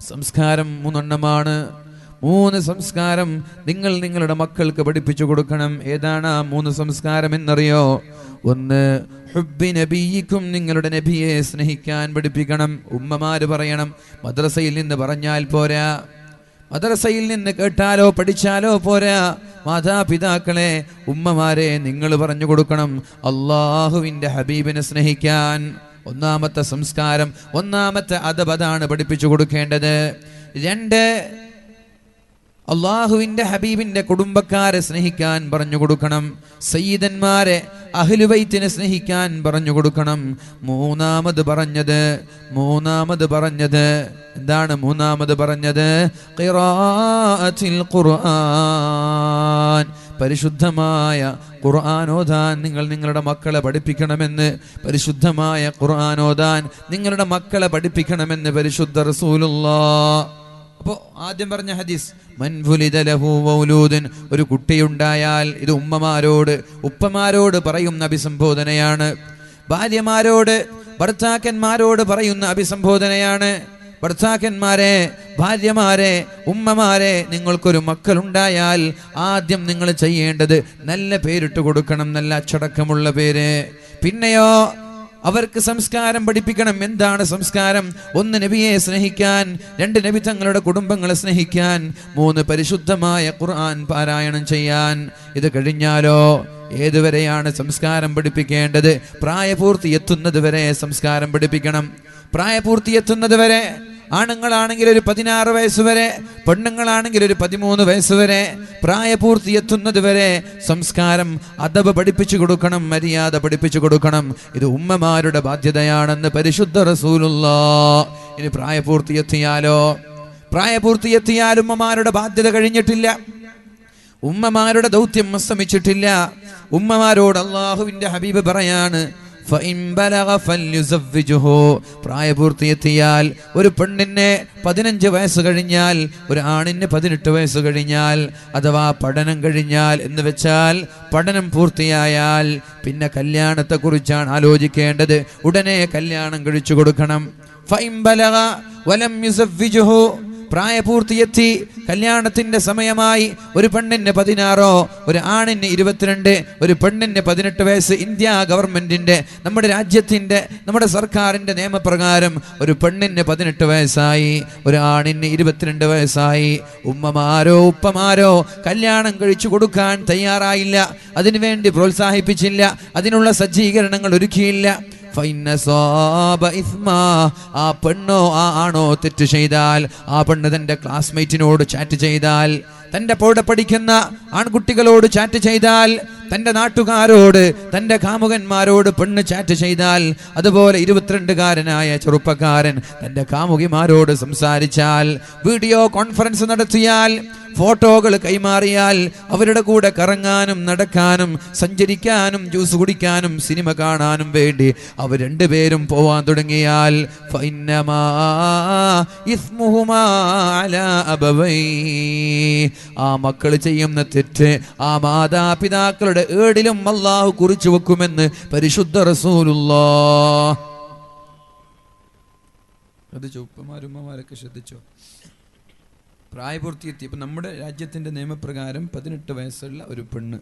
സംസ്കാരം 3 എണ്ണമാണ്. 3 സംസ്കാരം നിങ്ങൾ നിങ്ങളുടെ മക്കൾക്ക് പഠിപ്പിച്ചു കൊടുക്കണം. ഏതാണ് ആ 3 സംസ്കാരം എന്നറിയോ? ഒന്ന്, ഹുബ്ബി നബിയിക്കും, നിങ്ങളുടെ നബിയെ സ്നേഹിക്കാൻ പഠിപ്പിക്കണം. ഉമ്മമാര് പറയണം, മദ്രസയിൽ നിന്ന് പറഞ്ഞാൽ പോരാ, മദ്രസയിൽ നിന്ന് കേട്ടാലോ പഠിച്ചാലോ പോരാ. മാതാപിതാക്കളെ, ഉമ്മമാരെ, നിങ്ങൾ പറഞ്ഞു കൊടുക്കണം അള്ളാഹുവിൻ്റെ ഹബീബിനെ സ്നേഹിക്കാൻ. ഒന്നാമത്തെ സംസ്കാരം, ഒന്നാമത്തെ അദബാണ് പഠിപ്പിച്ചു കൊടുക്കേണ്ടത്. 2, അള്ളാഹുവിൻ്റെ ഹബീബിൻ്റെ കുടുംബക്കാരെ സ്നേഹിക്കാൻ പറഞ്ഞു കൊടുക്കണം. സയ്യിദന്മാരെ, അഹ്ലുബൈത്തിനെ സ്നേഹിക്കാൻ പറഞ്ഞു കൊടുക്കണം. മൂന്നാമത് പറഞ്ഞത് എന്താണ്? മൂന്നാമത് പറഞ്ഞത് ഖിറാഅത്തുൽ ഖുർആൻ, പരിശുദ്ധമായ ഖുർആൻ ഓതാൻ നിങ്ങൾ നിങ്ങളുടെ മക്കളെ പഠിപ്പിക്കണമെന്ന്, പരിശുദ്ധമായ ഖുർആൻ ഓതാൻ നിങ്ങളുടെ മക്കളെ പഠിപ്പിക്കണമെന്ന് പരിശുദ്ധ റസൂലുള്ളാഹ്. അപ്പോൾ ആദ്യം പറഞ്ഞ ഹദീസ്, മൻ വുലിദ ലഹു മൗലൂദൻ, ഒരു കുട്ടിയുണ്ടായാൽ, ഇത് ഉമ്മമാരോട് ഉപ്പമാരോട് പറയുന്ന അഭിസംബോധനയാണ്. ഭാര്യമാരോട് ഭർത്താക്കന്മാരോട് പറയുന്ന അഭിസംബോധനയാണ്. ഭർത്താക്കന്മാരെ, ഭാര്യമാരെ, ഉമ്മമാരെ, നിങ്ങൾക്കൊരു മക്കളുണ്ടായാൽ ആദ്യം നിങ്ങൾ ചെയ്യേണ്ടത് നല്ല പേരിട്ട് കൊടുക്കണം, നല്ല അച്ചടക്കമുള്ള പേര്. പിന്നെയോ അവർക്ക് സംസ്കാരം പഠിപ്പിക്കണം. എന്താണ് സംസ്കാരം? 1, നബിയെ സ്നേഹിക്കാൻ. 2, നബി തങ്ങളുടെ കുടുംബങ്ങളെ സ്നേഹിക്കാൻ. 3, പരിശുദ്ധമായ ഖുർആൻ പാരായണം ചെയ്യാൻ. ഇത് കഴിഞ്ഞാലോ ഏതുവരെയാണ് സംസ്കാരം പഠിപ്പിക്കേണ്ടത്? പ്രായപൂർത്തി എത്തുന്നത് വരെ സംസ്കാരം പഠിപ്പിക്കണം. പ്രായപൂർത്തി എത്തുന്നത് വരെ. ആണുങ്ങളാണെങ്കിൽ ഒരു 16 വയസ്സ് വരെ, പെണ്ണുങ്ങളാണെങ്കിൽ ഒരു 13 വയസ്സ് വരെ. പ്രായപൂർത്തി എത്തുന്നത് വരെ സംസ്കാരം, അദബ് പഠിപ്പിച്ചു കൊടുക്കണം, മര്യാദ പഠിപ്പിച്ചു കൊടുക്കണം. ഇത് ഉമ്മമാരുടെ ബാധ്യതയാണെന്ന് പരിശുദ്ധ റസൂലുള്ളാഹ്. ഇനി പ്രായപൂർത്തിയെത്തിയാൽ ഉമ്മമാരുടെ ബാധ്യത കഴിഞ്ഞിട്ടില്ല, ഉമ്മമാരുടെ ദൗത്യം അസ്തമിച്ചിട്ടില്ല. ഉമ്മമാരോട് അള്ളാഹുവിൻ്റെ ഹബീബ് പറയാണ്, പ്രായപൂർത്തിയെത്തിയാൽ, ഒരു പെണ്ണിന് 15 വയസ്സ് കഴിഞ്ഞാൽ, ഒരു ആണിന് 18 വയസ്സ് കഴിഞ്ഞാൽ, അഥവാ പഠനം കഴിഞ്ഞാൽ എന്ന് വെച്ചാൽ പഠനം പൂർത്തിയായാൽ പിന്നെ കല്യാണത്തെക്കുറിച്ചാണ് ആലോചിക്കേണ്ടത്. ഉടനെ കല്യാണം കഴിച്ചു കൊടുക്കണം. പ്രായപൂർത്തിയെത്തി, കല്യാണത്തിന്റെ സമയമായി. ഒരു പെണ്ണിന് 16, ഒരു ആണിന് 22, ഒരു പെണ്ണിന് 18 വയസ്സ്. ഇന്ത്യ ഗവൺമെന്റിന്റെ, നമ്മുടെ രാജ്യത്തിന്റെ, നമ്മുടെ സർക്കാരിന്റെ നിയമപ്രകാരം ഒരു പെണ്ണിന് 18 വയസ്സായി, ഒരു ആണിന് 22 വയസ്സായി. ഉമ്മമാരോ ഉപ്പമാരോ കല്യാണം കഴിച്ചു കൊടുക്കാൻ തയ്യാറായില്ല, അതിനുവേണ്ടി പ്രോത്സാഹിപ്പിച്ചില്ല, അതിനുള്ള സജ്ജീകരണങ്ങൾ ഒരുക്കിയില്ല. ആ പെണ്ണോ ആ ആണോ തെറ്റ് ചെയ്താൽ, ആ പെണ്ണ് തൻ്റെ ക്ലാസ്മേറ്റിനോട് ചാറ്റ് ചെയ്താൽ, തൻ്റെ കൂടെ പഠിക്കുന്ന ആൺകുട്ടികളോട് ചാറ്റ് ചെയ്താൽ, തൻ്റെ നാട്ടുകാരോട്, തൻ്റെ കാമുകന്മാരോട് പെണ്ണ് ചാറ്റ് ചെയ്താൽ, അതുപോലെ 22കാരനായ ചെറുപ്പക്കാരൻ തൻ്റെ കാമുകിമാരോട് സംസാരിച്ചാൽ, വീഡിയോ കോൺഫറൻസ് നടത്തിയാൽ, ഫോട്ടോകൾ കൈമാറിയാൽ, അവരുടെ കൂടെ കറങ്ങാനും നടക്കാനും സഞ്ചരിക്കാനും ജ്യൂസ് കുടിക്കാനും സിനിമ കാണാനും വേണ്ടി അവർ രണ്ടുപേരും പോവാൻ തുടങ്ങിയാൽ, ആ മക്കൾ ചെയ്യുന്ന തെറ്റ് ആ മാതാപിതാക്കളുടെ ഏടിലും അല്ലാഹു കുറിച്ചു വെക്കുമെന്ന് പരിശുദ്ധ റസൂലുള്ളാഹ്. ശ്രദ്ധിച്ചോ, ഉപ്പമാരുമ്മമാരൊക്കെ ശ്രദ്ധിച്ചോ? പ്രായപൂർത്തിയെത്തി. ഇപ്പം നമ്മുടെ രാജ്യത്തിൻ്റെ നിയമപ്രകാരം 18 വയസ്സുള്ള ഒരു പെണ്ണ്,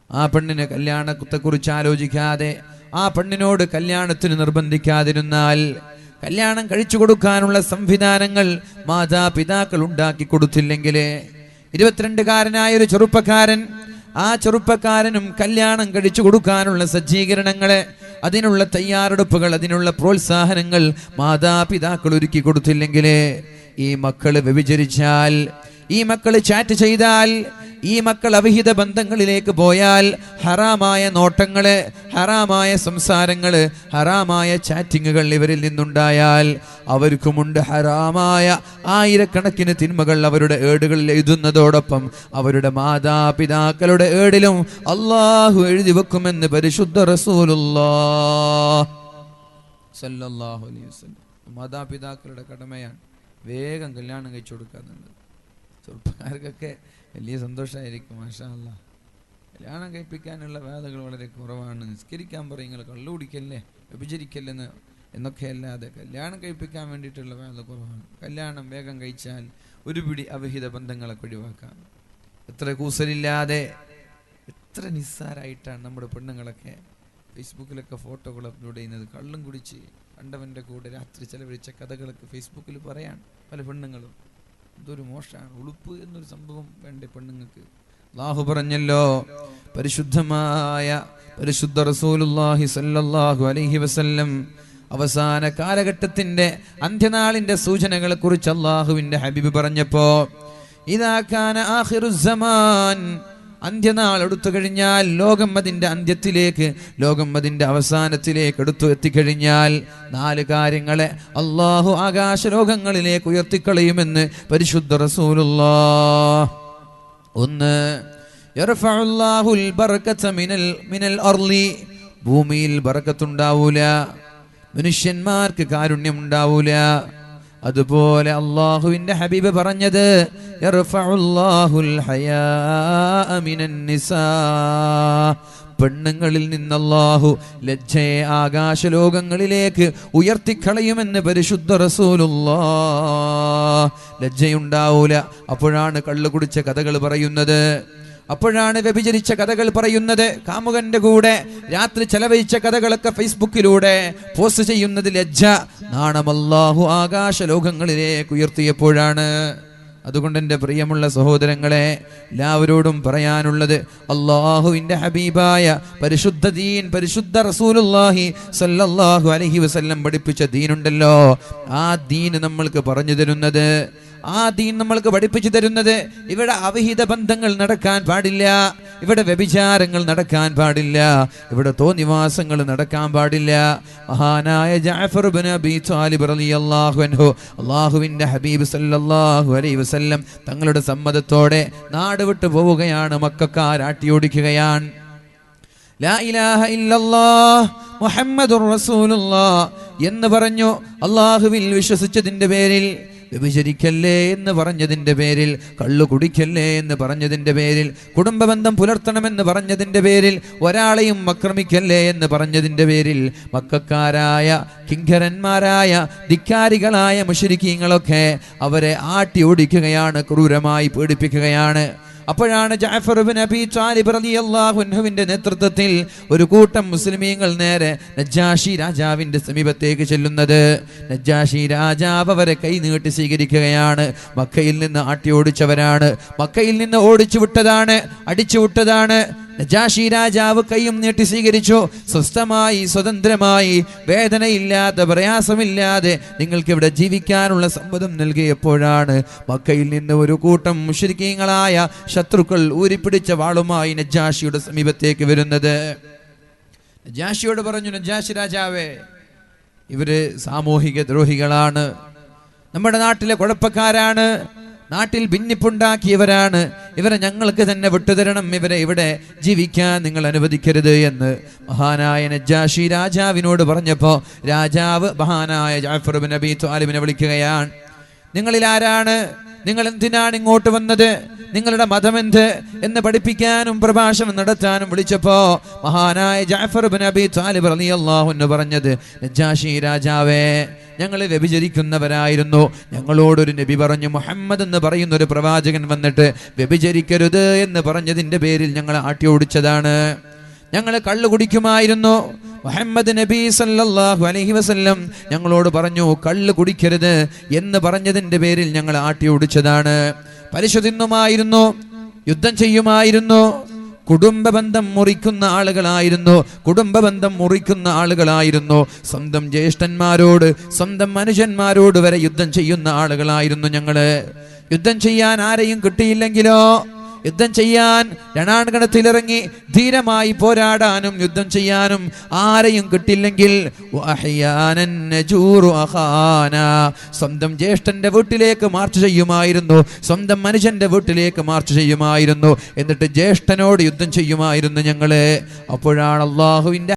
ആ പെണ്ണിനെ കല്യാണത്തെക്കുറിച്ച് ആലോചിക്കാതെ, ആ പെണ്ണിനോട് കല്യാണത്തിന് നിർബന്ധിക്കാതിരുന്നാൽ, കല്യാണം കഴിച്ചു കൊടുക്കാനുള്ള സംവിധാനങ്ങൾ മാതാപിതാക്കൾ ഉണ്ടാക്കി കൊടുത്തില്ലെങ്കിൽ, 22കാരനായ ഒരു ചെറുപ്പക്കാരൻ, ആ ചെറുപ്പക്കാരനും കല്യാണം കഴിച്ചു കൊടുക്കാനുള്ള സജ്ജീകരണങ്ങളെ, അതിനുള്ള തയ്യാറെടുപ്പുകൾ, അതിനുള്ള പ്രോത്സാഹനങ്ങൾ മാതാപിതാക്കൾ ഒരുക്കി കൊടുത്തില്ലെങ്കിൽ, ഈ മക്കള് വ്യഭിചരിച്ചാൽ, ഈ മക്കള് ചാറ്റ് ചെയ്താൽ, ഈ മക്കൾ അവിഹിത ബന്ധങ്ങളിലേക്ക് പോയാൽ, ഹറാമായ നോട്ടങ്ങള്, ഹറാമായ സംസാരങ്ങള്, ഹറാമായ ചാറ്റിങ്ങുകൾ ഇവരിൽ നിന്നുണ്ടായാൽ, അവർക്കുമുണ്ട് ഹറാമായ ആയിരക്കണക്കിന് തിന്മകൾ അവരുടെ ഏടുകളിൽ എഴുതുന്നതോടൊപ്പം അവരുടെ മാതാപിതാക്കളുടെ ഏടിലും അള്ളാഹു എഴുതി വെക്കുമെന്ന് പരിശുദ്ധ റസൂലുള്ളാഹ് സല്ലല്ലാഹു അലൈഹി വസല്ലം. മാതാപിതാക്കളുടെ കടമയാണ് വേഗം കല്യാണം കഴിച്ചു കൊടുക്കാന്നുള്ളത്. ചെറുപ്പക്കാർക്കൊക്കെ വലിയ സന്തോഷമായിരിക്കും, മാഷാ അല്ലാഹ്. കല്യാണം കഴിപ്പിക്കാനുള്ള വേദകൾ വളരെ കുറവാണ്. നിസ്കരിക്കാൻ പറയും, നിങ്ങൾ കള്ളു കുടിക്കല്ലേ, വ്യഭിചരിക്കല്ലെന്ന് എന്നൊക്കെ അല്ലാതെ കല്യാണം കഴിപ്പിക്കാൻ വേണ്ടിയിട്ടുള്ള വേല കുറവാണ്. കല്യാണം വേഗം കഴിച്ചാൽ ഒരു പിടി അവിഹിത ബന്ധങ്ങളൊക്കെ ഒഴിവാക്കാം. എത്ര കൂസലില്ലാതെ എത്ര നിസ്സാരായിട്ടാണ് നമ്മുടെ പെണ്ണുങ്ങളൊക്കെ ഫേസ്ബുക്കിലൊക്കെ ഫോട്ടോകൾ അപ്ലോഡ് ചെയ്യുന്നത്. കള്ളും കുടിച്ച് കണ്ടവൻ്റെ കൂടെ രാത്രി ചെലവഴിച്ച കഥകളൊക്കെ ഫേസ്ബുക്കിൽ പറയാൻ പല പെണ്ണുങ്ങളും. ഇതൊരു മോശമാണ്. ഉളുപ്പ് എന്നൊരു സംഭവം വേണ്ടേ പെണ്ണുങ്ങൾക്ക്? അല്ലാഹു പറഞ്ഞല്ലോ, പരിശുദ്ധമായ പരിശുദ്ധ റസൂലുള്ളാഹി സ്വല്ലല്ലാഹു അലൈഹി വസല്ലം അവസാന കാലഘട്ടത്തിന്റെ അന്ത്യനാളിന്റെ സൂചനകളെ കുറിച്ച് അല്ലാഹുവിന്റെ ഹബീബ് പറഞ്ഞപ്പോ, ഇദാ കാന ആഖിറുസ്സമാൻ, അന്ത്യനാൾ എടുത്തു കഴിഞ്ഞാൽ, ലോകം അതിന്റെ അന്ത്യത്തിലേക്ക്, ലോകം അതിന്റെ അവസാനത്തിലേക്ക് എടുത്തു എത്തിക്കഴിഞ്ഞാൽ 4 കാര്യങ്ങളെ അല്ലാഹു ആകാശലോകങ്ങളിലേക്ക് ഉയർത്തിക്കളയുമെന്ന് പരിശുദ്ധ റസൂലുള്ളാഹ്. 1, യർഫഉല്ലാഹുൽ ബർകത മിനൽ അർളി, ഭൂമിയിൽ ബർക്കത്തുണ്ടാവൂല, മനുഷ്യന്മാർക്ക് കാരുണ്യം ഉണ്ടാവൂല. അതുപോലെ അല്ലാഹുവിന്റെ ഹബീബ് പറഞ്ഞത്, യർഫഉല്ലാഹുൽ ഹയാഅ മിനൻ നിസാ, പെണ്ണുങ്ങളിൽ നിന്ന് അല്ലാഹു ലജ്ജയെ ആകാശലോകങ്ങളിലേക്ക് ഉയർത്തിക്കളയുമെന്ന് പരിശുദ്ധ റസൂലുള്ളാഹ്. ലജ്ജയുണ്ടാവൂല. അപ്പോഴാണ് കള്ളു കുടിച്ച കഥകൾ പറയുന്നത്, അപ്പോഴാണ് വ്യഭിചരിച്ച കഥകൾ പറയുന്നത്, കാമുകന്റെ കൂടെ രാത്രി ചെലവഴിച്ച കഥകളൊക്കെ ഫേസ്ബുക്കിലൂടെ പോസ്റ്റ് ചെയ്യുന്നത് ലജ്ജ, നാണം അല്ലാഹു ആകാശ ലോകങ്ങളിലേക്ക് ഉയർത്തിയപ്പോഴാണ്. അതുകൊണ്ട് എൻ്റെ പ്രിയമുള്ള സഹോദരങ്ങളെ, എല്ലാവരോടും പറയാനുള്ളത്, അല്ലാഹുവിൻ്റെ ഹബീബായ പരിശുദ്ധ ദീൻ, പരിശുദ്ധ റസൂലുള്ളാഹി സ്വല്ലല്ലാഹു അലൈഹി വസല്ലം പഠിപ്പിച്ച ദീനുണ്ടല്ലോ, ആ ദീൻ നമ്മൾക്ക് പറഞ്ഞു തരുന്നത്, ആ ദീൻ നമ്മൾക്ക് പഠിപ്പിച്ചു തരുന്നത്, ഇവിടെ അവിഹിത ബന്ധങ്ങൾ നടക്കാൻ പാടില്ല, ഇവിടെ വ്യഭിചാരങ്ങൾ നടക്കാൻ പാടില്ല, ഇവിടെ തോന്നിവാസങ്ങൾ നടക്കാൻ പാടില്ല. മഹാനായ ജഅഫർ ഇബ്നു അബീ ത്വാലിബ് റളിയല്ലാഹു അൻഹു, അല്ലാഹുവിൻ്റെ ഹബീബ് സല്ലല്ലാഹു അലൈഹി വസല്ലം തങ്ങളുടെ സമ്മതത്തോടെ നാട് വിട്ടു പോവുകയാണ്. മക്കക്കാർ ആട്ടിയോടിക്കുകയാണ്. ലാ ഇലാഹ ഇല്ലല്ലാഹ് മുഹമ്മദുർ റസൂലുള്ളാഹ് എന്ന് പറഞ്ഞു. അല്ലാഹുവിൽ വിശ്വസിച്ചതിന്റെ പേരിൽ, വ്യഭിചരിക്കല്ലേ എന്ന് പറഞ്ഞതിന്റെ പേരിൽ, കള്ളു കുടിക്കല്ലേ എന്ന് പറഞ്ഞതിന്റെ പേരിൽ, കുടുംബബന്ധം പുലർത്തണമെന്ന് പറഞ്ഞതിന്റെ പേരിൽ, ഒരാളെയും ആക്രമിക്കല്ലേ എന്ന് പറഞ്ഞതിന്റെ പേരിൽ, മക്കക്കാരായ കിങ്കരന്മാരായ ധിക്കാരികളായ മുശ്രിക്കീങ്ങളൊക്കെ അവരെ ആട്ടി ഓടിക്കുകയാണ്, ക്രൂരമായി പീഡിപ്പിക്കുകയാണ്. അപ്പോഴാണ് ജഅഫർ ഇബ്നു അബീ ത്വാലിബ് റളിയല്ലാഹു അൻഹുവിന്റെ നേതൃത്വത്തിൽ ഒരു കൂട്ടം മുസ്ലിമീങ്ങൾ നേരെ നജ്ജാശി രാജാവിന്റെ സമീപത്തേക്ക് ചെല്ലുന്നത്. നജ്ജാശി രാജാവ് അവരെ കൈ നീട്ടി സ്വീകരിക്കുകയാണ്. മക്കയിൽ നിന്ന് ആട്ടി ഓടിച്ചവരാണ്, മക്കയിൽ നിന്ന് ഓടിച്ചു വിട്ടതാണ്, അടിച്ചു വിട്ടതാണ്. നജാശി രാജാവ് കൈയും നീട്ടി സ്വീകരിച്ചു. സ്വസ്ഥമായി, സ്വതന്ത്രമായി, വേദനയില്ലാതെ, പ്രയാസമില്ലാതെ നിങ്ങൾക്ക് ഇവിടെ ജീവിക്കാനുള്ള സമ്മതം നൽകിയപ്പോഴാണ് മക്കയിൽ നിന്ന് ഒരു കൂട്ടം മുശ്രിക്കീങ്ങളായ ശത്രുക്കൾ ഊരിപ്പിടിച്ച വാളുമായി നജാശിയുടെ സമീപത്തേക്ക് വരുന്നത്. നജാശിയോട് പറഞ്ഞു, നജാശി രാജാവേ, ഇവര് സാമൂഹിക ദ്രോഹികളാണ്, നമ്മുടെ നാട്ടിലെ കുഴപ്പക്കാരാണ്, നാട്ടിൽ ഭിന്നിപ്പുണ്ടാക്കിയവരാണ്, ഇവരെ ഞങ്ങൾക്ക് തന്നെ വിട്ടുതരണം, ഇവരെ ഇവിടെ ജീവിക്കാൻ നിങ്ങൾ അനുവദിക്കരുത് എന്ന് മഹാനായ നജ്ജാശി രാജാവിനോട് പറഞ്ഞപ്പോ രാജാവ് മഹാനായ ജഅഫർ ഇബ്നു അബീ ത്വാലിബിനെ വിളിക്കുകയാണ്. നിങ്ങളിൽ ആരാണ്? നിങ്ങൾ എന്തിനാണ് ഇങ്ങോട്ട് വന്നത്? നിങ്ങളുടെ മതമെന്ത് എന്ന് പഠിപ്പിക്കാനും പ്രഭാഷണം നടത്താനും വിളിച്ചപ്പോ മഹാനായ ജഅഫർ ഇബ്നു അബീ ത്വാലിബ് റളിയല്ലാഹു അൻഹു പറഞ്ഞത്, നജ്ജാശി രാജാവേ, ഞങ്ങൾ വ്യഭിചരിക്കുന്നവരായിരുന്നു. ഞങ്ങളോടൊരു നബി പറഞ്ഞു, മുഹമ്മദ് എന്ന് പറയുന്ന ഒരു പ്രവാചകൻ വന്നിട്ട് വ്യഭിചരിക്കരുത് എന്ന് പറഞ്ഞതിന്റെ പേരിൽ ഞങ്ങൾ ആട്ടി ഓടിച്ചതാണ്. ഞങ്ങൾ കള്ളു കുടിക്കുമായിരുന്നു. മുഹമ്മദ് നബി സല്ലല്ലാഹു അലൈഹി വസല്ലം ഞങ്ങളോട് പറഞ്ഞു കള്ളു കുടിക്കരുത് എന്ന് പറഞ്ഞതിന്റെ പേരിൽ ഞങ്ങൾ ആട്ടി ഓടിച്ചതാണ്. പലിശ തിന്നുമായിരുന്നു, യുദ്ധം ചെയ്യുമായിരുന്നു, കുടുംബബന്ധം മുറിക്കുന്ന ആളുകളായിരുന്നു, സ്വന്തം ജ്യേഷ്ഠന്മാരോട്, സ്വന്തം മനുഷ്യന്മാരോട് വരെ യുദ്ധം ചെയ്യുന്ന ആളുകളായിരുന്നു ഞങ്ങള്. യുദ്ധം ചെയ്യാൻ ആരെയും കിട്ടിയില്ലെങ്കിലോ, യുദ്ധം ചെയ്യാൻ രണാങ്കണത്തിലിറങ്ങി ധീരമായി പോരാടാനും യുദ്ധം ചെയ്യാനും ആരെയും കിട്ടില്ലെങ്കിൽ സ്വന്തം ജ്യേഷ്ഠന്റെ വീട്ടിലേക്ക് മാർച്ച് ചെയ്യുമായിരുന്നു, സ്വന്തം മനുഷ്യന്റെ വീട്ടിലേക്ക് മാർച്ച് ചെയ്യുമായിരുന്നു, എന്നിട്ട് ജ്യേഷ്ഠനോട് യുദ്ധം ചെയ്യുമായിരുന്നു ഞങ്ങള്. അപ്പോഴാണ് അല്ലാഹുവിന്റെ